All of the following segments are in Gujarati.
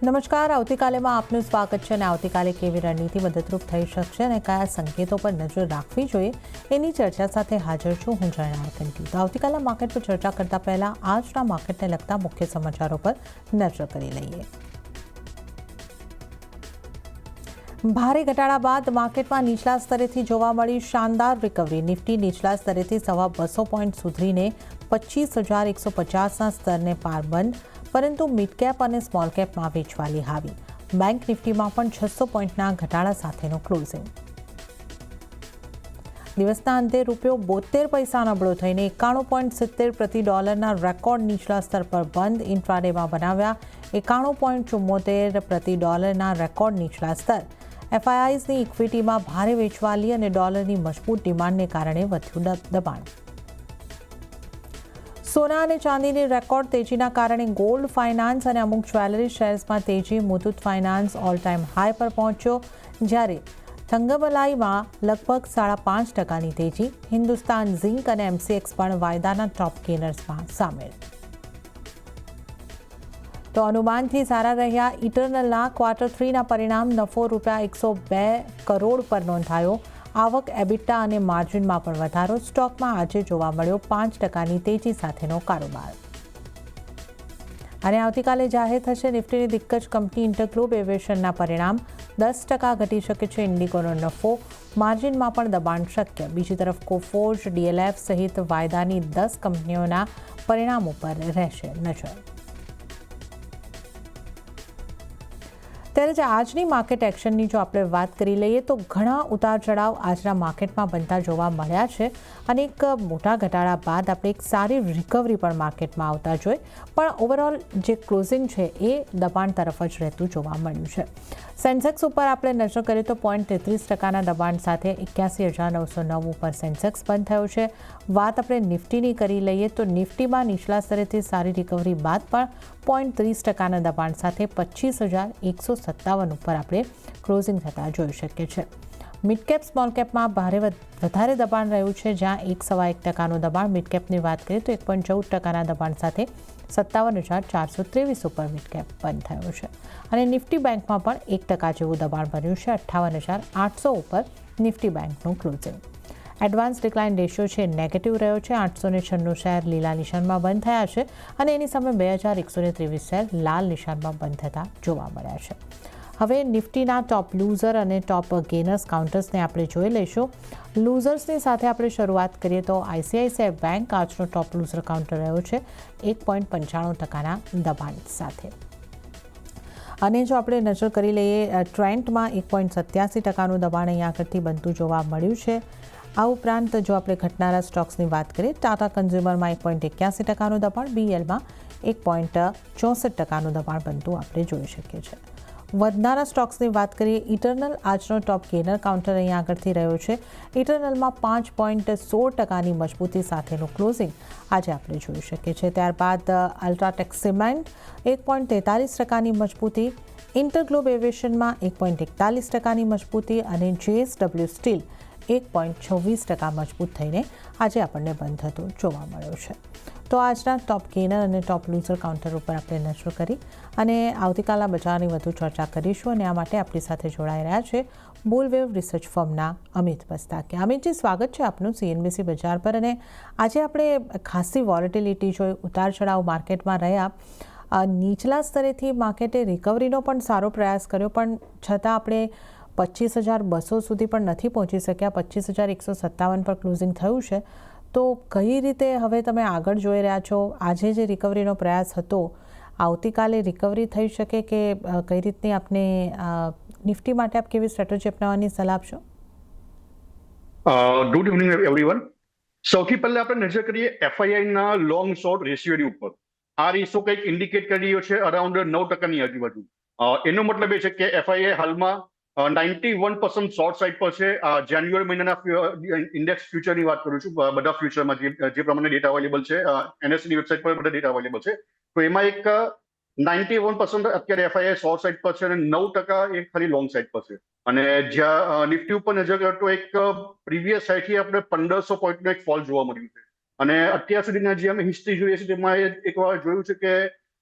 નમસ્કાર, આવતીકાલેમાં આપનું સ્વાગત છે અને આવતીકાલે કેવી રણનીતિ મદદરૂપ થઈ શકશે અને કયા સંકેતો પર નજર રાખવી જોઈએ એની ચર્ચા સાથે હાજર છું હું જર્નાલ કંટી. તો આવતીકાલના માર્કેટ પર ચર્ચા કરતા પહેલા આજના માર્કેટને લગતા મુખ્ય સમાચારો પર નજર કરી લઈએ. ભારે ઘટાડા બાદ માર્કેટમાં નીચલા સ્તરેથી જોવા મળી શાનદાર રિકવરી. નિફ્ટી નીચલા સ્તરેથી 250 પોઈન્ટ સુધરીને 25,150ના સ્તરને પાર બંધ, પરંતુ મિડ કેપ અને સ્મોલ કેપમાં વેચવાલી હાવી. બેંક નિફ્ટીમાં પણ 600 પોઈન્ટના ઘટાડા સાથેનો ક્લોઝિંગ. દિવસના અંતે રૂપિયો 72 પૈસા નબળો થઈને 91.70 પ્રતિ ડોલરના રેકોર્ડ નીચલા સ્તર પર બંધ. ઇન્ટ્રાડેમાં બનાવ્યા 91.74 પ્રતિ ડોલરના રેકોર્ડ નીચલા સ્તર. એફઆઈઆઈઝની ઇક્વિટીમાં ભારે વેચવાલી અને ડોલરની મજબૂત ડિમાન્ડને કારણે વધ્યું દબાણ. સોના અને ચાંદીની રેકોર્ડ તેજીના કારણે ગોલ્ડ, ફાઇનાન્સ અને અમુક જ્વેલરી શેર્સમાં તેજી. Muthoot finance all time high પર પહોંચ્યો, જ્યારે થંગમલાઈમાં લગભગ 5.5%ની તેજી. હિન્દુસ્તાન ઝિંક અને એમસીએક્સ પણ વાયદાના ટોપ ગેનર્સમાં સામેલ. તો અનુમાનથી સારા રહ્યા ઇટરનલના ક્વાર્ટર 3ના પરિણામ. નફો ₹102 કરોડ પર નોંધાયો. આવક, એબિટા અને માર્જિનમાં પણ વધારો. સ્ટોકમાં આજે જોવા મળ્યો 5%ની તેજી સાથેનો કારોબાર. અને આવતીકાલે જાહેર થશે નિફ્ટીની દિગ્ગજ કંપની ઇન્ટરગ્લોબ એવિએશનના પરિણામ. 10% ઘટી શકે છે ઇન્ડિગોનો નફો. માર્જિનમાં પણ દબાણ શક્ય. બીજી તરફ કોફોર્જ, ડીએલએફ સહિત વાયદાની 10 કંપનીઓના પરિણામો પર રહેશે નજર. ત્યારે જ આજની માર્કેટ એક્શનની જો આપણે વાત કરી લઈએ તો ઘણા ઉતાર ચઢાવ આજના માર્કેટમાં બનતા જોવા મળ્યા છે અને એક મોટા ઘટાડા બાદ આપણે એક સારી રિકવરી પણ માર્કેટમાં આવતા જોઈએ, પણ ઓવરઓલ જે ક્લોઝિંગ છે એ દબાણ તરફ જ રહેતું જોવા મળ્યું છે. સેન્સેક્સ ઉપર આપણે નજર કરીએ તો 0.33%ના દબાણ સાથે 81,909 ઉપર સેન્સેક્સ બંધ થયો છે. વાત આપણે નિફ્ટીની કરી લઈએ તો નિફ્ટીમાં નીચલા સ્તરેથી સારી રિકવરી બાદ પણ 0.30%ના દબાણ સાથે 25,157 ઉપર આપણે ક્લોઝિંગ થતા જોઈ શકીએ છીએ. મિડકેપ, સ્મોલ કેપમાં વધારે દબાણ રહ્યું છે, જ્યાં 1.1%નું દબાણ. મિડકેપની વાત કરીએ તો 1.14%ના દબાણ સાથે 57,423 ઉપર મિડકેપ બંધ થયો છે. અને નિફ્ટી બેંકમાં પણ 1% જેવું દબાણ બન્યું છે. 58,800 ઉપર નિફ્ટી બેંકનું ક્લોઝિંગ. એડવાન્સ ડિક્લાઇન રેશિયો છે નેગેટિવ રહ્યો છે. 896 શેર લીલા નિશાનમાં બંધ થયા છે અને એની સામે 2,123 શેર લાલ નિશાનમાં બંધ થતા જોવા મળ્યા છે. હવે નિફ્ટીના ટોપ લૂઝર અને ટોપ ગેનર્સ કાઉન્ટર્સને આપણે જોઈ લઈશું. લૂઝર્સની સાથે આપણે શરૂઆત કરીએ તો આઈસીઆઈસીઆઈ બેંક આજનો ટોપ લૂઝર કાઉન્ટર રહ્યો છે 1.95%ના દબાણ સાથે. અને જો આપણે નજર કરી લઈએ ટ્રેન્ટમાં 1.87%નું દબાણ અહીંયા આગળથી બનતું જોવા મળ્યું છે. આ ઉપરાંત જો આપણે ઘટનારા સ્ટોક્સની વાત કરીએ, ટાટા કન્ઝ્યુમરમાં 1.81%નું દબાણ, બીએલમાં 1.64%નું દબાણ બનતું આપણે જોઈ શકીએ છીએ. વધનારા સ્ટોક્સની વાત કરીએ, ઇટરનલ આજનો ટોપ ગેનર કાઉન્ટર અહીંયા આગળથી રહ્યો છે. ઇટરનલમાં 5.16%ની મજબૂતી સાથેનું ક્લોઝિંગ આજે આપણે જોઈ શકીએ છીએ. ત્યારબાદ અલ્ટ્રાટેક સિમેન્ટ 1.43%ની મજબૂતી, ઇન્ટરગ્લોબ એવિએશનમાં 1.41%ની મજબૂતી અને જેએસડબલ્યુ સ્ટીલ 1.26% મજબૂત થઈને આજે આપણને બંધ થતું જોવા મળ્યો છે. તો આજના ટોપ ગેનર અને ટોપ લૂઝર કાઉન્ટર ઉપર આપણે નજર કરી અને આવતીકાલના બજારની વધુ ચર્ચા કરીશું. અને આ માટે આપણી સાથે જોડાઈ રહ્યા છે બુલવેવ રિસર્ચ ફર્મના અમિત બસ્તાકિયા. અમિતજી, સ્વાગત છે આપનું સીએનબીસી બજાર પર. અને આજે આપણે ખાસી વોલેટિલિટી જોઈ, ઉતાર ચઢાવ માર્કેટમાં રહ્યા. નીચલા સ્તરેથી માર્કેટે રિકવરીનો પણ સારો પ્રયાસ કર્યો, પણ છતાં આપણે 25,200 સુધી પણ નથી પહોંચી શક્યા. 25,157 પર ક્લોઝિંગ થયું છે. તો કઈ રીતે હવે તમે આગળ જોઈ રહ્યા છો? આજે જે રિકવરીનો પ્રયાસ હતો, આવતીકાલે રિકવરી થઈ શકે કે કઈ રીતની આપને નિફ્ટી માટે આપ કેવી સ્ટ્રેટેજી અપનાવવાની સલાહ આપશો? Good evening everyone. સૌથી પહેલા આપણે નજર કરીએ એફઆઈઆઈના લોંગ શોર્ટ રેશિયોની ઉપર. આ રેશિયો કંઈક ઇન્ડિકેટ કરી રહ્યો છે અરાઉન્ડ 9%ની આજુબાજુ. એનો મતલબ એ છે કે એફઆઈઆઈ હાલમાં 91% શોર્ટ સાઇડ પર છે. જાન્યુઆરી મહિનાના ઇન્ડેક્સ ફ્યુચરની વાત કરું છું, બધા ફ્યુચરમાં જે પ્રમાણે ડેટા અવેલેબલ છે, એનએસસીની વેબસાઇટ પર બધા ડેટા અવેલેબલ છે. તો એમાં એક 91% અત્યારે એફઆઈઆઈ શોર્ટ સાઇડ પર છે અને 9% એ ખાલી લોંગ સાઇડ પર છે. અને જ્યાં નિફ્ટી ઉપર નજર કરીએ તો એક પ્રીવિયસ સાઇડથી આપણે 1,500 પોઈન્ટનો એક ફોલ જોવા મળ્યું છે. અને અત્યાર સુધીના જે અમે હિસ્ટ્રી જોઈએ છે તેમાં એક વાર જોયું છે કે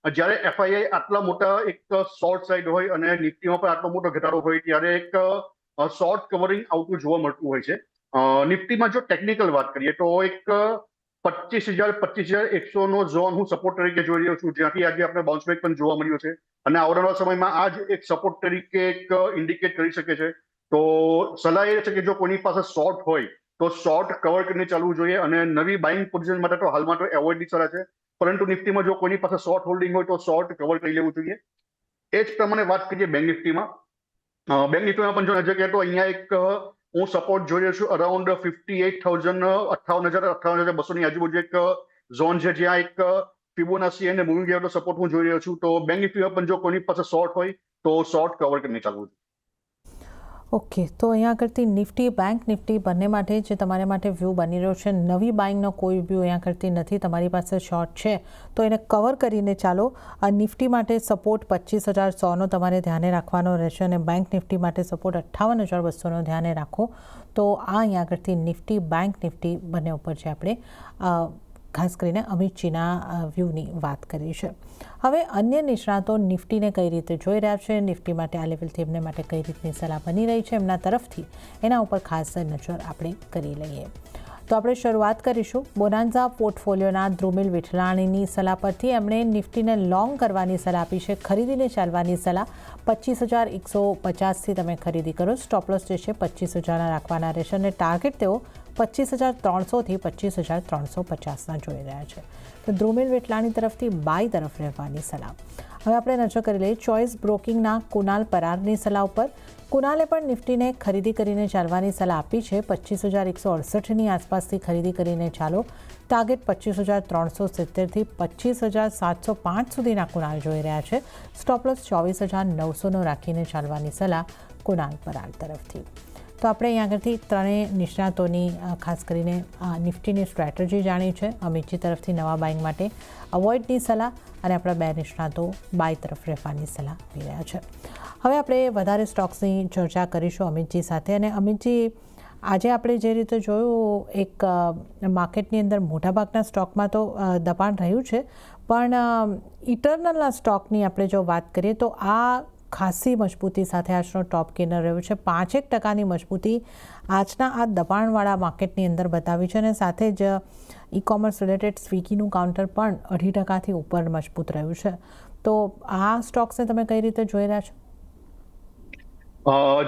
જ્યારે એફઆઈઆઈ આટલા મોટા એક શોર્ટ સાઇડ હોય અને નિફ્ટીમાં પણ આટલો મોટો ઘટાડો હોય ત્યારે એક શોર્ટ કવરિંગ આવતું જોવા મળતું હોય છે. નિફ્ટીમાં જો ટેકનિકલ વાત કરીએ તો એક 25,100 નો ઝોન હું સપોર્ટ તરીકે જોઈ રહ્યો છું, જ્યાંથી આજે આપણે બાઉન્સ બેક પણ જોવા મળ્યો છે અને આવનારા સમયમાં આ જ એક સપોર્ટ તરીકે એક ઇન્ડિકેટ કરી શકે છે. તો સલાહ એ છે કે જો કોઈની પાસે શોર્ટ હોય તો શોર્ટ કવર કરીને ચાલવું જોઈએ અને નવી બાઇંગ પોઝિશન માટે તો હાલમાં તો એવોઇડની સલાહ છે. પરંતુ નિફ્ટીમાં જો કોઈની પાસે શોર્ટ હોલ્ડિંગ હોય તો શોર્ટ કવર કરી લેવું જોઈએ. એ જ પ્રમાણે વાત કરીએ બેંક નિફ્ટીમાં. બેંક નિફ્ટીમાં પણ જો નજર કરીએ તો અહીંયા એક હું સપોર્ટ જોઈ રહ્યો છું અરાઉન્ડ 58,000 58,200 આજુબાજુ એક ઝોન છે, જ્યાં એક ફિબોનાચી અને મૂવિંગ એવરેજ સપોર્ટ હું જોઈ રહ્યો છું. તો બેંક નિફ્ટીમાં પણ જો કોઈની પાસે શોર્ટ હોય તો શોર્ટ કવર કરીને ચાલવું જોઈએ. ઓકે, તો અહીંયા આગળથી નિફ્ટી બેંક નિફ્ટી બંને માટે જે તમારા માટે વ્યૂ બની રહ્યો છે, નવી બાઇંગનો કોઈ વ્યૂ અહીંયા આગળથી નથી. તમારી પાસે શોર્ટ છે તો એને કવર કરીને ચાલો. નિફ્ટી માટે સપોર્ટ 25,100નો તમારે ધ્યાને રાખવાનો રહેશે અને બેંક નિફ્ટી માટે સપોર્ટ 58,200નો ધ્યાને રાખો. તો આ અહીંયા આગળથી નિફ્ટી બેંક નિફ્ટી બંને ઉપર છે આપણે ખાસ કરીને અમિતજીના વ્યૂની વાત કરી છે. હવે અન્ય નિષ્ણાતો નિફ્ટીને કઈ રીતે જોઈ રહ્યા છે, નિફ્ટી માટે આ લેવલથી એમને માટે કઈ રીતની સલાહ બની રહી છે એમના તરફથી, એના ઉપર ખાસ નજર આપણે કરી લઈએ. તો આપણે શરૂઆત કરીશું બોનાન્ઝા પોર્ટફોલિયોના ધ્રુમિલ વિઠલાણીની સલાહ પરથી. એમણે નિફ્ટીને લોંગ કરવાની સલાહ આપી છે, ખરીદીને ચાલવાની સલાહ. 25,150થી તમે ખરીદી કરો. સ્ટોપલોસ જે છે 25,000ના રાખવાના રહેશે અને ટાર્ગેટ તેઓ 25,300થી 25,350ના જોઈ રહ્યા છે. તો ધ્રુમિલ વિઠલાણી તરફથી બાય તરફ રહેવાની સલાહ. હવે આપણે નજર કરી લઈએ ચોઇસ બ્રોકિંગના કુનાલ પરારની સલાહ ઉપર. કુનાલે પણ નિફ્ટીને ખરીદી કરીને ચાલવાની સલાહ આપી છે. 25,168ની આસપાસથી ખરીદી કરીને ચાલો. ટાર્ગેટ 25,370થી 25,705 સુધીના કુનાલ જોઈ રહ્યા છે. સ્ટોપલોસ 24,900નો રાખીને ચાલવાની સલાહ કુનાલ પરાર તરફથી. તો આપણે અહીં આગળથી ત્રણેય નિષ્ણાતોની ખાસ કરીને નિફ્ટીની સ્ટ્રેટેજી જાણી છે. અમિતજી તરફથી નવા બાઇંગ માટે અવોઇડની સલાહ અને આપણા બે નિષ્ણાતો બાય તરફ રહેવાની સલાહ આપી રહ્યા છે. હવે આપણે વધારે સ્ટોક્સની ચર્ચા કરીશું અમિતજી સાથે. અને અમિતજી, આજે આપણે જે રીતે જોયું એક માર્કેટની અંદર મોટાભાગના સ્ટોકમાં તો દબાણ રહ્યું છે, પણ ઇટરનલના સ્ટોકની આપણે જો વાત કરીએ તો આ ખાસી મજબૂતી સાથે આજનો ટોપ ગેનર રહ્યો છે. 5% મજબૂતી આજના આ દબાણવાળા માર્કેટની અંદર બતાવી છે અને સાથે જ ઈ કોમર્સ રિલેટેડ સ્વિગીનું કાઉન્ટર પણ 2.5% ઉપર મજબૂત રહ્યું છે. તો આ સ્ટોક્સને તમે કઈ રીતે જોઈ રહ્યા છો?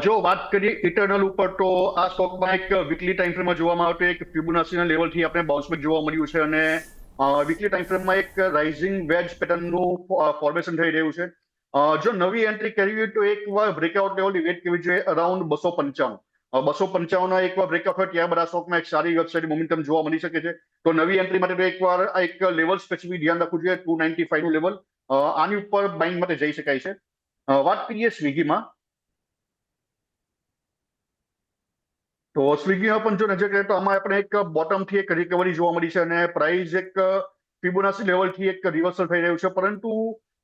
જો વાત કરીએ ઇટરનલ ઉપર તો આ સ્ટોકમાં એક વીકલી ટાઈમ ફ્રેમમાં જોવામાં આવતો એક ફિબોનાચીના લેવલથી આપણે બાઉન્સ બેક જોવા મળ્યું છે અને વીકલી ટાઈમ ફ્રેમમાં એક રાઇઝિંગ વેજ પેટર્નનું ફોર્મેશન થઈ રહ્યું છે. જો નવી એન્ટ્રી કરવી હોય તો એકવાર બ્રેકઆઉટ લેવલની વેટ કરવી જોઈએ અરાઉન્ડ 255. 255ના એકવાર બ્રેકઆઉટ હોય ત્યારબાદ આ સ્ટોકમાં એક સારી વેબસાઇટ મોમેન્ટમ જોવા મળી શકે છે. તો નવી એન્ટ્રી માટે તો એકવાર એક લેવલ સ્પેસિફિક ધ્યાન રાખવું જોઈએ, 295નું લેવલ. આની ઉપર બાઇંગ માટે જઈ શકાય છે. વાત કરીએ સ્વિગીમાં, તો સ્વિગીમાં પણ જો નજર કરીએ તો આમાં આપણે એક બોટમથી એક રિકવરી જોવા મળી છે અને પ્રાઇસ એક ફિબોનાચી લેવલથી એક રિવર્સલ થઈ રહ્યું છે. પરંતુ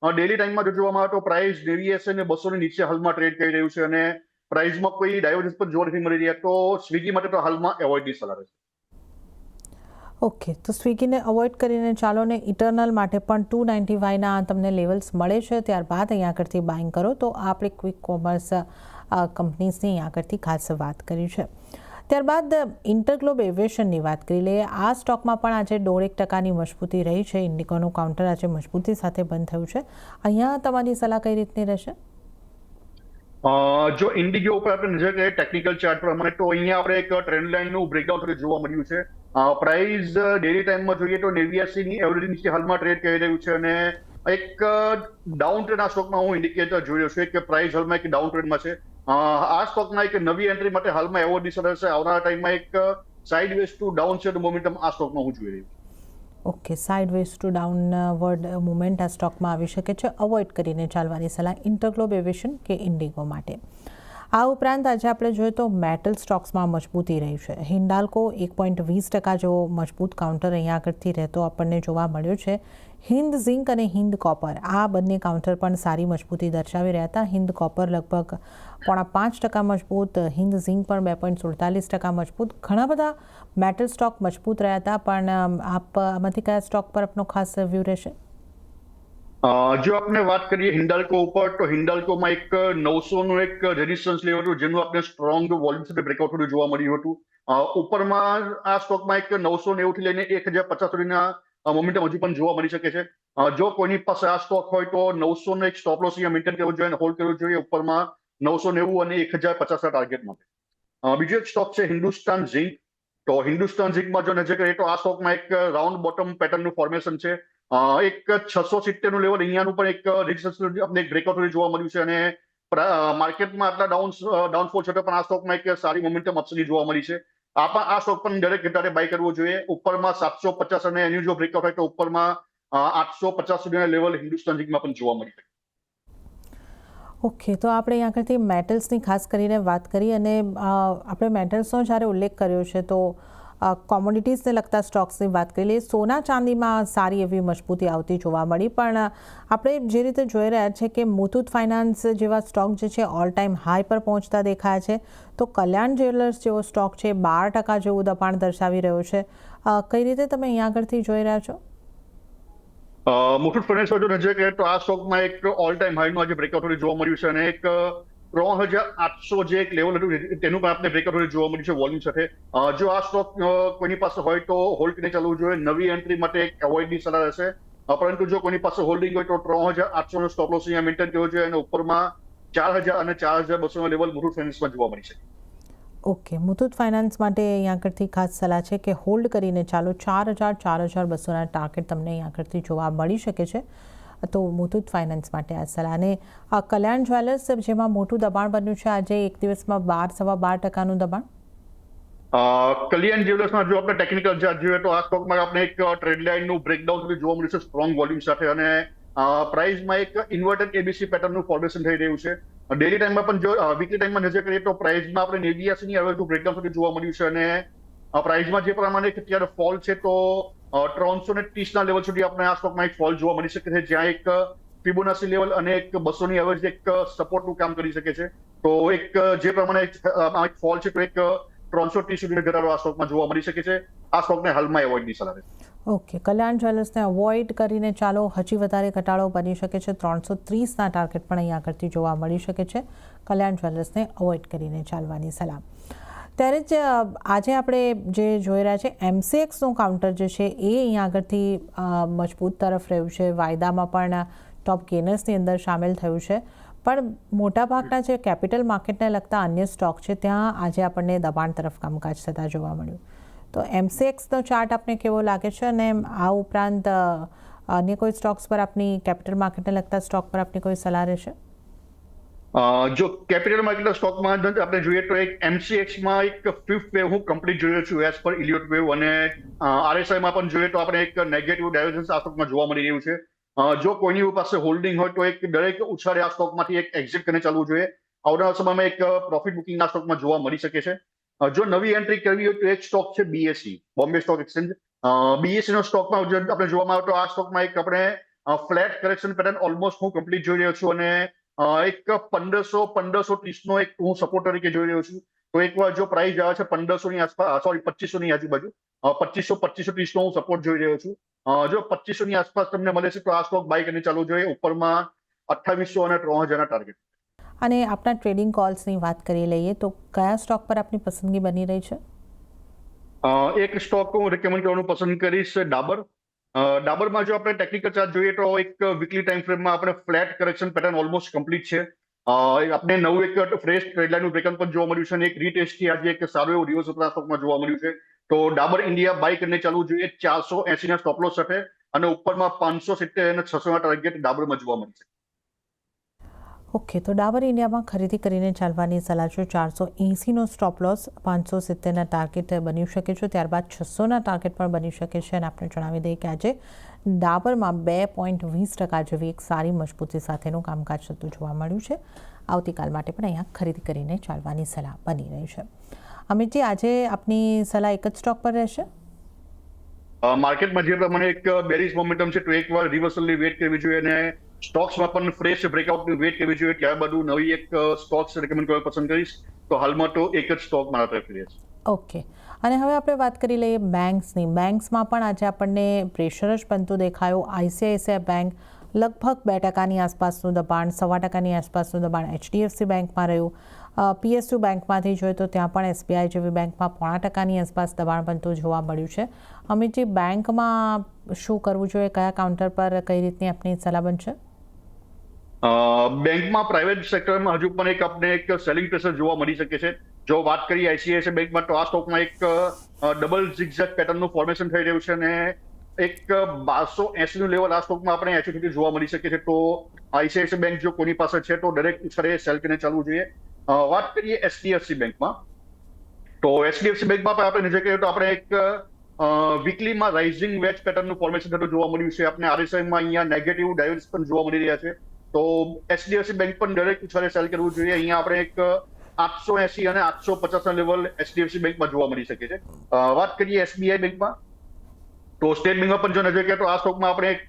ડેલી ટાઈમમાં જો જોવામાં આવે તો પ્રાઇસ 90 અને 200ની નીચે હાલમાં ટ્રેડ કરી રહ્યું છે અને પ્રાઇસમાં કોઈ ડાયવર્જન્સ પણ જોવા નથી મળી રહ્યા. તો સ્વિગી માટે તો હાલમાં એવોઇડની સલાહ રહેશે. ઓકે, તો સ્વિગીને અવોઇડ કરીને ચાલો ને ઇટરનલ માટે પણ 295ના તમને લેવલ્સ મળે છે, ત્યારબાદ અહીંયા આગળથી બાઇંગ કરો. તો આપણે ક્વિક કોમર્સ કંપનીઝની અહીંયા આગળથી ખાસ વાત કરી છે. ત્યારબાદ ઇન્ટરગ્લોબ એવિએશનની વાત કરી લઈએ. આ સ્ટોકમાં પણ આજે 1.5%ની મજબૂતી રહી છે. ઇન્ડિગોનું કાઉન્ટર આજે મજબૂતી સાથે બંધ થયું છે. અહીંયા તમારી સલાહ કઈ રીતની રહેશે? જો ઇન્ડિગો ઉપર આપણે નજર કરીએ ટેકનિકલ ચાર્ટ પ્રમાણે તો અહીંયા આપણે એક ટ્રેન્ડ લાઇનનું બ્રેકઆઉટ જોવા મળ્યું છે. પ્રાઇસ ડેલી ટાઈમમાં જોઈએ તો 89ની એવરેજ નીચે હાલમાં ટ્રેડ કરી રહ્યું છે અને એક ડાઉન ટ્રેન્ડ આ સ્ટોકમાં હું ઇન્ડિકેટર જોઈ રહ્યો છું કે પ્રાઇસ હાલમાં એક ડાઉન ટ્રેન્ડમાં છે. આ સ્ટોકના એક નવી એન્ટ્રી માટે હાલમાં એવોર્ડની સલાહ છે. આવનારા ટાઈમમાં એક સાઇડવેઝ ટુ ડાઉન છે મોમેન્ટમ આ સ્ટોકમાં હું જોઈ રહ્યું છું. Okay, sideways to downward movement આ સ્ટોકમાં આવી શકે છે. અવોઇડ કરીને ચાલવાની સલાહ ઇન્ટરગ્લોબ એવિએશન કે ઇન્ડિગો માટે. આ ઉપરાંત આજે આપણે જોઈએ તો મેટલ સ્ટોક્સમાં મજબૂતી રહી છે. હિન્ડાલ્કો 1.20% જેવો મજબૂત કાઉન્ટર અહીંયા આગળથી રહેતો આપણને જોવા મળ્યો છે. હિન્દ ઝિંક અને હિન્દ કોપર આ બંને કાઉન્ટર પણ સારી મજબૂતી દર્શાવી રહ્યા હતા. હિન્દ કોપર લગભગ 0.5% મજબૂત, હિન્દ ઝિંક પણ 2.47% મજબૂત. ઘણા બધા મેટલ સ્ટોક મજબૂત રહ્યા હતા, પણ આપ આમાંથી કયા સ્ટોક પર આપનો ખાસ વ્યૂ રહેશે? જો આપણે વાત કરીએ હિન્ડાલ્કો ઉપર, તો હિન્ડાલ્કોમાં એક 900 નું એક રેઝિસ્ટન્સ લેવલ હતું, જેનું આપણે સ્ટ્રોંગ વોલ્યુમ સાથે બ્રેકઆઉટ થતું જોવા મળ્યું હતું. ઉપરમાં આ સ્ટોકમાં એક 990 થી લઈને 1050 સુધીના મોમેન્ટમ હજુ પણ જોવા મળી શકે છે. જો કોઈની પાસે આ સ્ટોક હોય તો 900 નો એક સ્ટોપ લોસ અહીંયા મેન્ટેન કરવો જોઈએ અને હોલ્ડ કરવું જોઈએ ઉપરમાં 990 અને 1050 ના ટાર્ગેટ માટે. બીજો એક સ્ટોક છે હિન્દુસ્તાન ઝિંક. તો હિન્દુસ્તાન ઝિંકમાં જો નજર કરીએ તો આ સ્ટોકમાં એક રાઉન્ડ બોટમ પેટર્નનું ફોર્મેશન છે. એક 670 નું લેવલ અહીંયાનું પણ એક રેઝિસ્ટન્સ આપણે બ્રેકઆઉટ જોવા મળ્યું છે અને માર્કેટમાં આટલા ડાઉનફોલ છતાં પણ આ સ્ટોકમાં એક સારી મોમેન્ટમ અપસની જોવા મળી છે. આ સ્ટોક પણ દરેક ઘટાડે બાય કરવો જોઈએ. ઉપરમાં 750 અને એનું જો બ્રેકઆઉટ હોય તો ઉપરમાં 850 સુધીના લેવલ હિન્દુસ્તાન ઝિંકમાં પણ જોવા મળી શકે. ઓકે, તો આપણે અહીંયા આગળથી મેટલ્સની ખાસ કરીને વાત કરી અને આપણે મેટલ્સનો જ્યારે ઉલ્લેખ કર્યો છે તો કોમોડિટીઝને લગતા સ્ટોક્સની વાત કરી લઈએ. સોના ચાંદીમાં સારી એવી મજબૂતી આવતી જોવા મળી, પણ આપણે જે રીતે જોઈ રહ્યા છીએ કે મુથુટ ફાઇનાન્સ જેવા સ્ટોક જે છે ઓલ ટાઈમ હાઈ પર પહોંચતા દેખાય છે, તો કલ્યાણ જ્વેલર્સ જેવો સ્ટોક છે 12% જેવું દબાણ દર્શાવી રહ્યો છે. કઈ રીતે તમે અહીંયા આગળથી જોઈ રહ્યા છો? મુથુટ ફાઇનાન્સ જો નજર કરીએ તો આ સ્ટોકમાં એક ઓલ ટાઈમ હાઈનું આજે બ્રેકઆઉટ જોવા મળ્યું છે અને એક 3800 જે એક લેવલ હતું તેનું પણ આપણે બ્રેકઆઉટ જોવા મળ્યું છે વોલ્યુમ સાથે. જો આ સ્ટોક કોઈની પાસે હોય તો હોલ્ડ કરીને ચાલવું જોઈએ. નવી એન્ટ્રી માટે એક અવોઇડની સલાહ રહેશે. પરંતુ જો કોઈની પાસે હોલ્ડિંગ હોય તો 3800 નો સ્ટોપ લોસ અહીંયા મેન્ટેન કરવો જોઈએ અને ઉપરમાં 4000 અને 4200 નો લેવલ મુથુટ ફાઇનાન્સમાં જોવા મળી શકે. ઓકે, મુથુટ ફાઇનાન્સ માટે અહીંયા આગળથી ખાસ સલાહ છે કે હોલ્ડ કરીને ચાલો. 4200ના ટાર્ગેટ તમને અહીંયા આગળથી જોવા મળી શકે છે. તો મુથુટ ફાઇનાન્સ માટે આ સલાહ. અને કલ્યાણ જ્વેલર્સ જેમાં મોટું દબાણ બન્યું છે આજે એક દિવસમાં 12.25%નું દબાણ. કલ્યાણ જ્વેલર્સમાં જો આપણે ટેકનિકલ ચાર્ટ જોઈએ તો આ સ્ટોકમાં આપણે એક ટ્રેડ લાઇનનું બ્રેકડાઉન જોવા મળ્યું છે સ્ટ્રોંગ વોલ્યુમ સાથે અને પ્રાઇસમાં એક ઇન્વર્ટેડ એબીસી પેટર્નનું ફોર્મેશન થઈ રહ્યું છે. ડેલી ટાઈમમાં પણ જો વીકલી ટાઈમમાં નજર કરીએ તો પ્રાઇસમાં આપણે 89 ની એવરેજનું બ્રેકડાઉન સુધી જોવા મળ્યું છે અને પ્રાઇસમાં જે પ્રમાણે અત્યારે ફોલ છે તો 330 ના લેવલ સુધી આપણે આ સ્ટોકમાં એક ફોલ જોવા મળી શકે છે, જ્યાં એક ફિબોનાચી લેવલ અને એક 200 ની એવરેજ એક સપોર્ટનું કામ કરી શકે છે. તો એક જે પ્રમાણે એક ફોલ છે તો એક 330 સુધીનો ઘટાડો આ સ્ટોકમાં જોવા મળી શકે છે. આ સ્ટોકને હાલમાં એવોઇડની સલાહ છે. ઓકે, કલ્યાણ જ્વેલર્સને અવોઇડ કરીને ચાલો. હજી વધારે ઘટાડો બની શકે છે. 330ના ટાર્ગેટ પણ અહીંયા આગળથી જોવા મળી શકે છે. કલ્યાણ જ્વેલર્સને અવોઇડ કરીને ચાલવાની સલાહ. ત્યારે જ આજે આપણે જે જોઈ રહ્યા છે MCXનું કાઉન્ટર જે છે એ અહીંયા આગળથી મજબૂત તરફ રહ્યું છે. વાયદામાં પણ ટોપ ગેનર્સની અંદર સામેલ થયું છે, પણ મોટાભાગના જે કેપિટલ માર્કેટને લગતા અન્ય સ્ટોક છે ત્યાં આજે આપણને દબાણ તરફ કામકાજ થતા જોવા મળ્યું. તો MCXનો ચાર્ટ આપને કેવો લાગે છે અને આ ઉપરાંત અન્ય કોઈ સ્ટોક્સ પર આપની કેપિટલ માર્કેટને લગતા સ્ટોક પર આપની કોઈ સલાહ રહેશે? જો કેપિટલ માર્કેટના સ્ટોકમાં આપણે જોઈએ તો એક MCXમાં એક ફિફ્થ વેવ હું કમ્પ્લીટ જોઈ રહ્યો છું એઝ પર ઇલિયોટ વેવ અને RSIમાં પણ જોઈએ તો આપણે એક નેગેટિવ ડાયવર્જન્સ આ સ્ટોકમાં જોવા મળી રહ્યું છે. જો કોઈની પાસે હોલ્ડિંગ હોય તો એક દરેક ઉછાળે આ સ્ટોકમાંથી એક એક્ઝિટ કરીને ચાલવું જોઈએ. આવનારા સમયમાં એક પ્રોફિટ બુકિંગ આ સ્ટોકમાં જોવા મળી શકે છે. જો નવી એન્ટ્રી કરવી હોય તો એક સ્ટોક છે BSE, Bombay stock exchange. BSE નો સ્ટોકમાં આપણે જોવામાં આવે તો આ સ્ટોકમાં એક આપણે ફ્લેટ કરેક્શન પેટર્ન ઓલમોસ્ટ હું કમ્પ્લીટ જોઈ રહ્યો છું અને એક 1530 નો એક હું સપોર્ટ તરીકે જોઈ રહ્યો છું. તો એકવાર જો પ્રાઇસ આવે છે 1500 ની આસપાસ, સોરી 2500 ની આજુબાજુ, 2530 નો હું સપોર્ટ જોઈ રહ્યો છું. જો 2500 ની આસપાસ તમને મળે છે તો આ સ્ટોક બાય કરીને ચાલુ જોઈએ. ઉપરમાં 2800 અને 3000 ના ટાર્ગેટ. અને આપણા ટ્રેડિંગ કોલ્સની વાત કરી લઈએ તો કયા સ્ટોક પર આપની પસંદગી બની રહી છે? એક સ્ટોક હું રેકમેન્ડ કરવાનું પસંદ કરીશ, ડાબર. ડાબરમાં જો આપણે ટેકનિકલ ચાર્ટ જોઈએ તો એક વીકલી ટાઈમ ફ્રેમમાં આપણે flat correction pattern almost complete છે. આપણે નવું એક ફ્રેશ ટ્રેડલાઇનનું બ્રેકઅપ પણ જોવા મળ્યું છે અને એક રીટેસ્ટથી આજે એક સારું એવું રિવર્સ સ્ટોકમાં જોવા મળ્યું છે. તો ડાબર ઇન્ડિયા બાય કરીને ચાલવું જોઈએ 480 ના સ્ટોપ લોસ સાથે અને ઉપરમાં 570 અને 600 ના ટાર્ગેટ ડાબરમાં જોવા મળશે. ઓકે, તો ડાબર ઇન્ડિયામાં ખરીદી કરીને ચાલવાની સલાહ છે. 480નો સ્ટોપ લોસ, 570ના ટાર્ગેટ બની શકે છે, ત્યારબાદ 600ના ટાર્ગેટ પણ બની શકે છે. અને આપણે જણાવી દઈએ કે આજે ડાબરમાં 2.20% જેવી એક સારી મજબૂતી સાથેનું કામકાજ થતું જોવા મળ્યું છે. આવતીકાલ માટે પણ અહીંયા ખરીદી કરીને ચાલવાની સલાહ બની રહી છે. અમિતજી, આજે આપની સલાહ એક જ સ્ટોક પર રહેશે? માર્કેટમાં જે પ્રમાણે એક બેરિશ મોમેન્ટમ છે તો એકવાર રિવર્સલની વેટ કરવી જોઈએ અને સ્ટોક્સમાં પણ ફ્રેશ બ્રેકઆઉટની વેટ કરવી જોઈએ. ત્યારબાદ હું નવી એક સ્ટોક્સ રેકમેન્ડ કરવા પસંદ કરીશ. તો હાલમાં તો એક જ સ્ટોક મારા તરફથી રહેશે. ઓકે, અને હવે આપણે વાત કરી લઈએ બેંક્સની. બેંક્સમાં પણ આજે આપણને પ્રેશર જ બનતું દેખાયું. ICICI બેંક લગભગ 2% આસપાસનું દબાણ, 1.25% આસપાસનું દબાણ HDFC બેંકમાં રહ્યું. PSU બેંકમાંથી જોઈએ તો ત્યાં પણ SBI જેવી બેંકમાં 0.5% આસપાસ દબાણ બનતું જોવા મળ્યું છે. અમિતજી, બેંકમાં શું કરવું જોઈએ, કયા કાઉન્ટર પર કઈ રીતની આપની સલાહ બનશે? બેંકમાં પ્રાઇવેટ સેક્ટરમાં હજુ પણ આપણે એક સેલિંગ પ્રેશર જોવા મળી શકે છે. જો વાત કરીએ ICICI બેંકમાં તો આ સ્ટોકમાં એક ડબલ ઝિગઝેગ પેટર્નનું ફોર્મેશન થઈ રહ્યું છે અને એક 1280 નું લેવલ આ સ્ટોકમાં આપણે એચઓટી જોવા મળી શકે છે. તો ICICI બેંક જો કોની પાસે છે તો દરેક સ્તરે સેલ કરીને ચાલવું જોઈએ. વાત કરીએ HDFC બેંકમાં, તો HDFC બેંકમાં પણ આપણે નજર કરીએ તો આપણે એક વીકલીમાં રાઇઝિંગ વેજ પેટર્નનું ફોર્મેશન થતું જોવા મળ્યું છે. આપણે RSI માં અહીંયા નેગેટિવ ડાયવર્સ પણ જોવા મળી રહ્યા છે. તો HDFC બેંક પણ દરેક સ્તરે સેલ કરવું જોઈએ. અહીંયા આપણે એક 880 અને 850 ના લેવલ HDFC બેંકમાં જોવા મળી શકે છે. વાત કરીએ SBI બેંકમાં, તો સ્ટેટ બેંકમાં પણ જો નજર કરીએ તો આ સ્ટોકમાં આપણે એક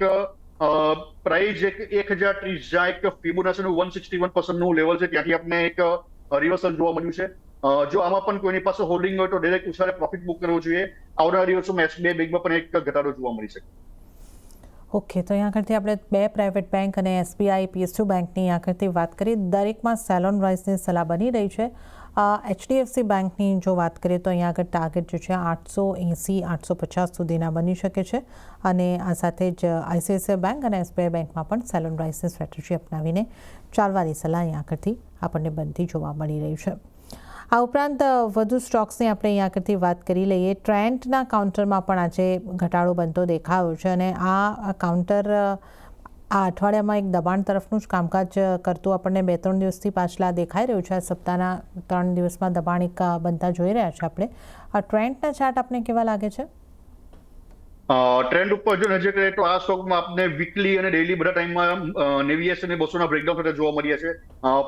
પ્રાઇસ એક 1030 જ્યાં એક ફિબોનાચીનું 161% નું લેવલ છે, ત્યાંથી આપણે એક રિવર્સલ જોવા મળ્યું છે. જો આમાં પણ કોઈની પાસે હોલ્ડિંગ હોય તો ડાયરેક્ટ ઉછાળે પ્રોફિટ બુક કરવો જોઈએ. આવનારા દિવસોમાં SBI બેંકમાં પણ એક ઘટાડો જોવા મળી શકે. ઓકે, તો અહીંયા આગળથી આપણે 2 પ્રાઇવેટ બેંક અને SBI PSU બેંકની આગળથી વાત કરી. દરેકમાં સેલ ઓન રાઇઝની સલાહ બની રહી છે. HDFC બેંકની જો વાત કરીએ તો અહીંયા આગળ ટાર્ગેટ જે છે 880 850 સુધીના બની શકે છે અને આ સાથે જ ICICI બેંક અને SBI બેંકમાં પણ સેલ ઓન રાઇઝની સ્ટ્રેટેજી અપનાવીને ચાલવાની સલાહ અહીંયા આગળથી આપણને બનતી જોવા મળી રહી છે. આ ઉપરાંત વધુ સ્ટોક્સની આપણે અહીંયા આગળથી વાત કરી લઈએ. ટ્રેન્ડના કાઉન્ટરમાં પણ આજે ઘટાડો બનતો દેખાયો છે અને આ કાઉન્ટર આ અઠવાડિયામાં એક દબાણ તરફનું જ કામકાજ કરતું આપણને 2-3 દિવસથી પાછલા દેખાઈ રહ્યું છે. આ સપ્તાહના 3 દિવસમાં દબાણ એક બનતા જોઈ રહ્યા છે આપણે. આ ટ્રેન્ડના ચાર્ટ આપને કેવા લાગે છે? ટ્રેન્ડ ઉપર જો નજર કરીએ તો આ સ્ટોકમાં આપણે વીકલી અને ડેઇલી બધા ટાઈમમાં 90 અને 200 ના બ્રેકડાઉન થતા જોવા મળ્યા છે.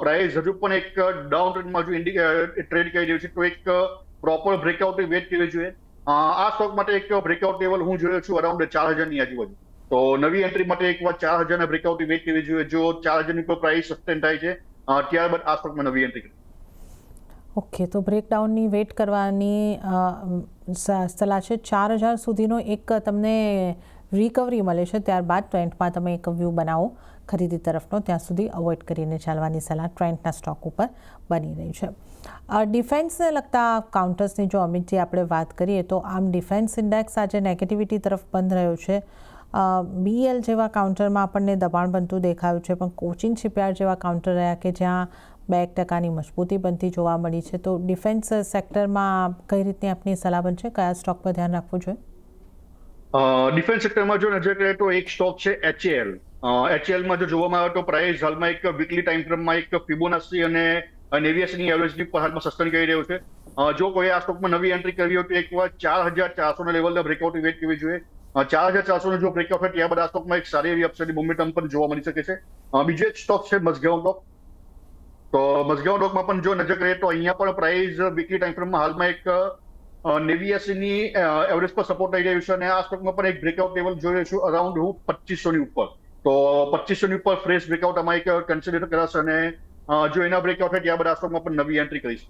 પ્રાઇસ હજુ પણ એક ડાઉન ટ્રેન્ડમાં જો ટ્રેડ કરી રહ્યું છે તો એક પ્રોપર બ્રેકઆઉટ વેટ કરવી જોઈએ. આ સ્ટોક માટે એક બ્રેકઆઉટ લેવલ હું જોયો છું અરાઉન્ડ 4000 ની આજુબાજુ. તો નવી એન્ટ્રી માટે એક વાર 4000 ના બ્રેકઆઉટ વેટ કરવી જોઈએ. જો 4000 ની પર પ્રાઇસ સસ્ટેન થાય છે ત્યારબાદ આ સ્ટોકમાં નવી એન્ટ્રી કરવી. ઓકે, તો બ્રેકડાઉનની વેટ કરવાની સલાહ છે. 4000 સુધીનો એક તમને રિકવરી મળે છે, ત્યારબાદ ટ્રેન્ડમાં તમે એક વ્યૂ બનાવો ખરીદી તરફનો, ત્યાં સુધી અવોઇડ કરીને ચાલવાની સલાહ ટ્રેન્ડના સ્ટોક ઉપર બની રહી છે. ડિફેન્સને લગતા કાઉન્ટર્સની જો અમિતજી આપણે વાત કરીએ તો આમ ડિફેન્સ ઇન્ડેક્સ આજે નેગેટિવિટી તરફ બંધ રહ્યો છે. BL જેવા કાઉન્ટરમાં આપણને દબાણ બનતું દેખાયું છે, પણ કોચિન શિપયાર્ડ જેવા કાઉન્ટર રહ્યા કે જ્યાં 2% મજબૂતી બનતી જોવા મળી છે. તો ડિફેન્સ સેક્ટરમાં કઈ રીતની આપની સલાહ બનશે, કયા સ્ટોક પર ધ્યાન રાખવું જોઈએ? ડિફેન્સ સેક્ટરમાં જો નજર કરીએ તો એક સ્ટોક છે HAL. HALમાં જો જોવામાં આવે તો પ્રાઇસ હાલમાં એક વીકલી ટાઈમ ફ્રેમમાં એક ફિબોનાચી અને 90 ની એવરેજની પર હાલમાં સસ્ટેન કરી રહ્યો છે. જો કોઈ આ સ્ટોકમાં નવી એન્ટ્રી કરવી હોય તો એક વાર 4400 ના લેવલના બ્રેકઆઉટ વેટ કરવી જોઈએ. 4400 નો જો બ્રેકઆઉટ હોય ત્યારબાદ આ સ્ટોકમાં એક સારી એવી અપસાઇડ મોમેન્ટમ પણ જોવા મળી શકે છે. બીજો એક સ્ટોક છે મઝગાંવ ડોક. તો મઝગાંવ ડોકમાં પણ જો નજર કરીએ તો અહીંયા પણ પ્રાઇસ વીકલી ટાઈમ ફ્રેમમાં હાલમાં એક 89 ની એવરેજ પર સપોર્ટ થઈ રહ્યું છે અને આ સ્ટોકમાં પણ એક બ્રેકઆઉટ લેવલ જોઈ રહ્યો છું અરાઉન્ડ 2500 ની ઉપર. તો 2500 ની ઉપર ફ્રેશ બ્રેકઆઉટ આમાં એક કન્સિડર કરાશે અને જો એના બ્રેકઆઉટ હોય ત્યારબાદ આ સ્ટોકમાં પણ નવી એન્ટ્રી કરીશ.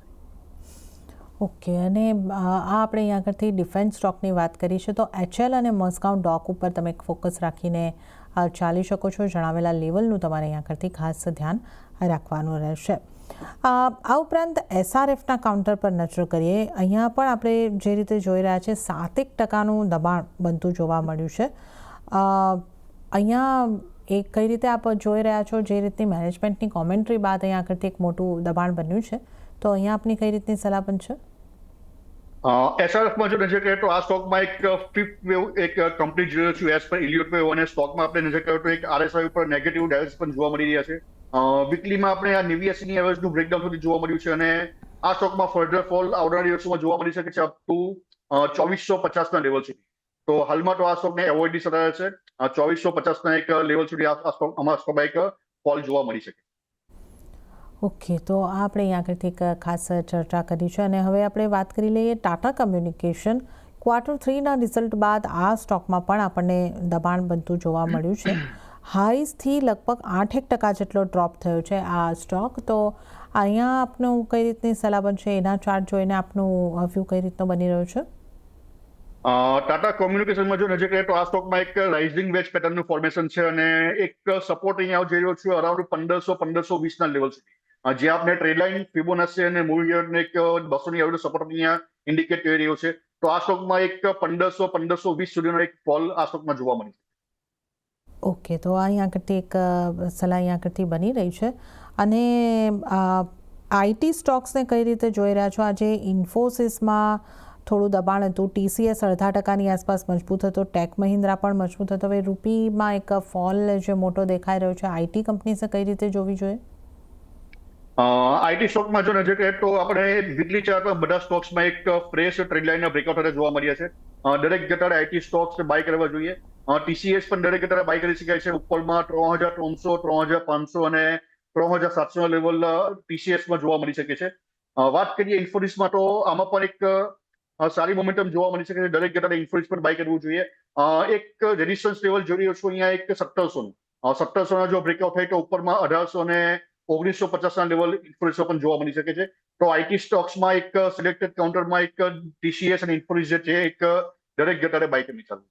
ઓકે, અને આ આપણે અહીંયા આગળથી ડિફેન્સ સ્ટોકની વાત કરી છે તો HL અને મઝગાંવ ડોક ઉપર તમે એક ફોકસ રાખીને ચાલી શકો છો. જણાવેલા લેવલનું તમારે અહીંયા આગળથી ખાસ ધ્યાન રાખવાનું રહેશે. આ ઉપરાંત SRFના કાઉન્ટર પર નજર કરીએ. અહીંયા પણ આપણે જે રીતે જોઈ રહ્યા છે 7% દબાણ બનતું જોવા મળ્યું છે. અહીંયા એક કઈ રીતે આપ જોઈ રહ્યા છો, જે રીતની મેનેજમેન્ટની કોમેન્ટ્રી બાદ અહીંયા આગળથી એક મોટું દબાણ બન્યું છે, તો અહીંયા આપની કઈ રીતની સલાહ બનશે? SRFમાં જો નજર કરીએ તો આ સ્ટોકમાં એક ફિફ્થ વેવ એક કંપની જોયો છું એઝ પર ઇલિયોટ વેવ, અને સ્ટોકમાં આપણે નજર કરીએ તો એક RSI ઉપર નેગેટિવ ડાયવર્સ પણ જોવા મળી રહ્યા છે. વીકલીમાં આપણે આ 90 ની એવરેજનું બ્રેકડાઉન સુધી જોવા મળ્યું છે અને આ સ્ટોકમાં ફર્ધર ફોલ આવનારા દિવસોમાં જોવા મળી શકે છે અપ ટુ 2450 ના લેવલ સુધી. તો હાલમાં તો આ સ્ટોકને એવોઇડની સલાહ છે. 2450 ના એક લેવલ સુધી આ સ્ટોકમાં એક ફોલ જોવા મળી શકે. ઓકે, તો આપણે અહીંયા આગળથી એક ખાસ ચર્ચા કરી છે અને હવે આપણે વાત કરી લઈએ ટાટા કમ્યુનિકેશન. Q3ના રિઝલ્ટ બાદ આ સ્ટોકમાં પણ આપણને દબાણ બનતું જોવા મળ્યું છે. હાઈઝથી લગભગ 8% જેટલો ડ્રોપ થયો છે આ સ્ટોક. તો અહીંયા આપનું કઈ રીતની સલાહ બનશે, એના ચાર્ટ જોઈને આપનું વ્યૂ કઈ રીતનો બની રહ્યો છે? ટાટા કોમ્યુનિકેશનમાં જો નજર કરીએ તો આ સ્ટોકમાં એક રાઇઝિંગ વેજ પેટર્નનું ફોર્મેશન છે અને એક સપોર્ટ અહીંયા જઈ રહ્યો છે અરાઉન્ડ 1500-1520 લેવલ સુધી, જે આપને ટ્રેડ લાઇન ફિબોનાચી અને મૂવી એક 200 એવરેજ સપોર્ટ અહીંયા ઇન્ડિકેટ કરી રહ્યો છે. તો આ સ્ટોકમાં એક 1500-1520 સુધીનો એક ફોલ આ સ્ટોકમાં જોવા મળી છે. ઓકે, તો અહીંયા આગળથી એક સલાહ અહીંયા આગળથી બની રહી છે. અને આઈટી સ્ટોક્સને કઈ રીતે જોઈ રહ્યા છો? આજે ઇન્ફોસિસમાં થોડું દબાણ હતું, TCS 0.5% આસપાસ મજબૂત હતો, ટેક મહિન્દ્રા પણ મજબૂત હતો. હવે રૂપીમાં એક ફોલ જે મોટો દેખાઈ રહ્યો છે, આઈટી કંપનીઝને કઈ રીતે જોવી જોઈએ? આઈટી સ્ટોકમાં જો નજર કરીએ તો આપણે વીકલી ચાર્ટમાં બધા સ્ટોક્સમાં એક ફ્રેશ ટ્રેડ લાઇનના બ્રેકઆઉટ જોવા મળ્યા છે. દરેક ઘટાડે આઈટી સ્ટોક્સ બાય કરવા જોઈએ. TCS પણ દરેક ઘટાડે બાય કરી શકાય છે. ઉપરમાં 3300, 3500 અને 3700 લેવલ TCSમાં જોવા મળી શકે છે. વાત કરીએ ઇન્ફોસિસમાં તો આમાં પણ એક સારી મોમેન્ટમ જોવા મળી શકે છે. દરેક ઘટાડે ઇન્ફોસિસ પણ બાય કરવું જોઈએ. એક રેઝિસ્ટન્સ લેવલ જોઈ રહ્યો છું અહીંયા એક 1700 1700 જો બ્રેકઆઉટ થાય તો ઉપરમાં 1800 અને 1950 લેવલ ઇન્ફોસિસ પણ જોવા મળી શકે છે. તો આઈટી સ્ટોક્સમાં એક સિલેક્ટેડ કાઉન્ટરમાં એક TCS અને ઇન્ફોસિસ જે છે એક દરેક ઘટાડે બાય કરવી ચાલુ.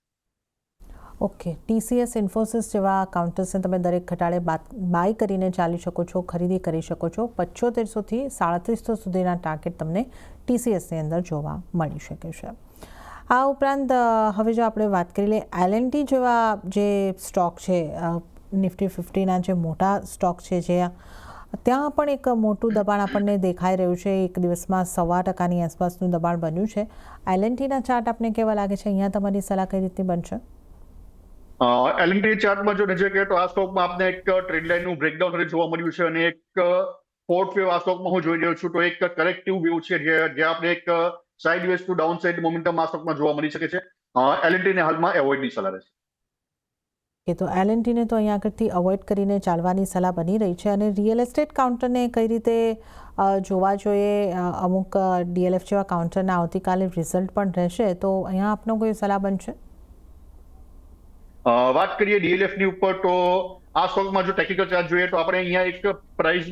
ઓકે, TCS, ઇન્ફોસિસ જેવા કાઉન્ટર્સને તમે દરેક ઘટાડે બાય કરીને ચાલી શકો છો, ખરીદી કરી શકો છો. 7500થી 3700 સુધીના ટાર્ગેટ તમને TCSની અંદર જોવા મળી શકે છે. આ ઉપરાંત હવે જો આપણે વાત કરી લઈએ L&T જેવા જે સ્ટોક છે, નિફ્ટી 50ના જે મોટા સ્ટોક છે, જે ત્યાં પણ એક મોટું દબાણ આપણને દેખાઈ રહ્યું છે. એક દિવસમાં 1.25% આસપાસનું દબાણ બન્યું છે. L&Tના ચાર્ટ આપને કેવા લાગે છે? અહીંયા તમારી સલાહ કઈ રીતની બનશે? L&T ચાર્ટમાં જો નજર કરીએ તો આ સ્ટોકમાં આપને એક ટ્રેડ લાઇનનું બ્રેકડાઉન જોવા મળ્યું છે અને એક ફોર્થ વેવ આ સ્ટોકમાં હું જોઈ રહ્યો છું. તો એક કરેક્ટિવ વેવ છે જે આપણે એક sideways to down side momentum આ સ્ટોકમાં જોવા મળી શકે છે. L&T ને હાલમાં એવોઇડની સલાહ રહેશે. કે તો L&Tને તો અહીંયા આગળથી અવોઇડ કરીને ચાલવાની સલાહ બની રહી છે. અને રિયલ એસ્ટેટ કાઉન્ટરને કઈ રીતે જોવા જોઈએ? અમુક DLF જેવા કાઉન્ટરના આવતીકાલે રિઝલ્ટ પણ રહેશે, તો અહીંયા આપનો કોઈ સલાહ બનશે? વાત કરીએ DLF ની ઉપર તો આ સ્ટોકમાં જો ટેકનિકલ ચાર્ટ જોઈએ તો આપણે અહીંયા એક પ્રાઇસ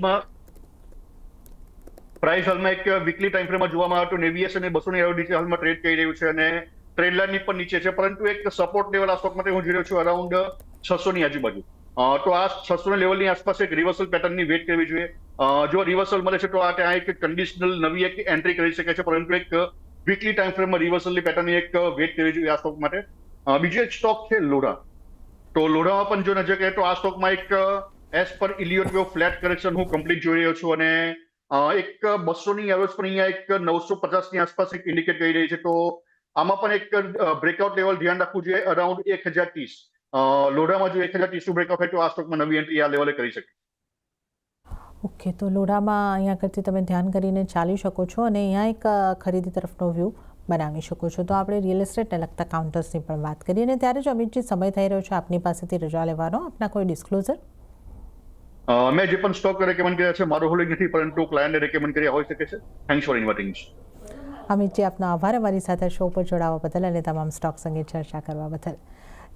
હાલમાં એક વીકલી ટાઈમ ફ્રેમમાં જોવામાં આવે તો નેવીએસ અને 200 નીચે હાલમાં ટ્રેડ કરી રહ્યું છે અને ટ્રેડ લાઇનની પણ નીચે છે. પરંતુ એક સપોર્ટ લેવલ આ સ્ટોક માટે હું જોઈ રહ્યો છું અરાઉન્ડ 600 ની આજુબાજુ. તો આ 600 લેવલની આસપાસ એક રિવર્સલ પેટર્નની વેટ કરવી જોઈએ. જો રિવર્સલ મળે છે તો આ ત્યાં એક કન્ડિશનલ નવી એક એન્ટ્રી કરી શકે છે. પરંતુ એક વીકલી ટાઈમ ફ્રેમમાં રિવર્સલની પેટર્નની એક વેટ કરવી જોઈએ આ સ્ટોક માટે. બીજો એક સ્ટોક છે લોઢા. તો લોઢામાં પણ જો નજર કરીએ તો આ સ્ટોકમાં એક એસ પર ઇલિયોટ વેવ ફ્લેટ કરેક્શન હું કમ્પ્લીટ જોઈ રહ્યો છું અને એક 200 ની એવરેજ પણ અહીંયા એક 950 ની આસપાસ એક ઇન્ડિકેટ કરી રહી છે. તો આમાં પણ એક બ્રેકઆઉટ લેવલ ધ્યાન રાખવું જોઈએ અરાઉન્ડ 1030. લોઢામાં જો 1030 નું બ્રેકઆઉટ થાય તો આ સ્ટોકમાં નવી એન્ટ્રી આ લેવલે કરી શકે. ઓકે, તો લોઢામાં અહીંયા કરતી તમે ધ્યાન કરીને ચાલી શકો છો અને અહીંયા એક ખરીદી તરફનો વ્યૂ બનાવી શકો છો. તો આપણે રિયલ એસ્ટેટને લગતા કાઉન્ટર્સની પણ વાત કરીએ. અને ત્યારે જ અમિતજી, સમય થઈ રહ્યો છે આપની પાસેથી રજા લેવાનો. આપના કોઈ ડિસ્ક્લોઝર? મેં જે પણ સ્ટોક રેકમેન્ડ કર્યા છે મારો હોલ્ડિંગ નથી, પરંતુ ક્લાયન્ટે રેકમેન્ડ કર્યા હોઈ શકે છે. Thanks for inviting. અમિતજી, આપનો આભાર અમારી સાથે શો પર જોડાવા બદલ અને તમામ સ્ટોક્સ અંગે ચર્ચા કરવા બદલ.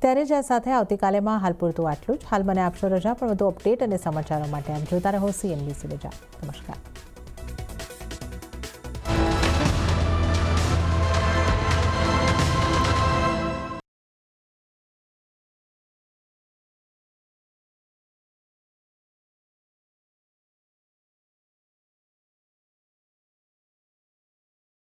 ત્યારે જ આ સાથે આવતીકાલેમાં હાલ પૂરતું આટલું જ. હાલ મને આપશો રજા, પણ વધુ અપડેટ અને સમાચારો માટે આપ જોતા રહો CNBC. નમસ્કાર.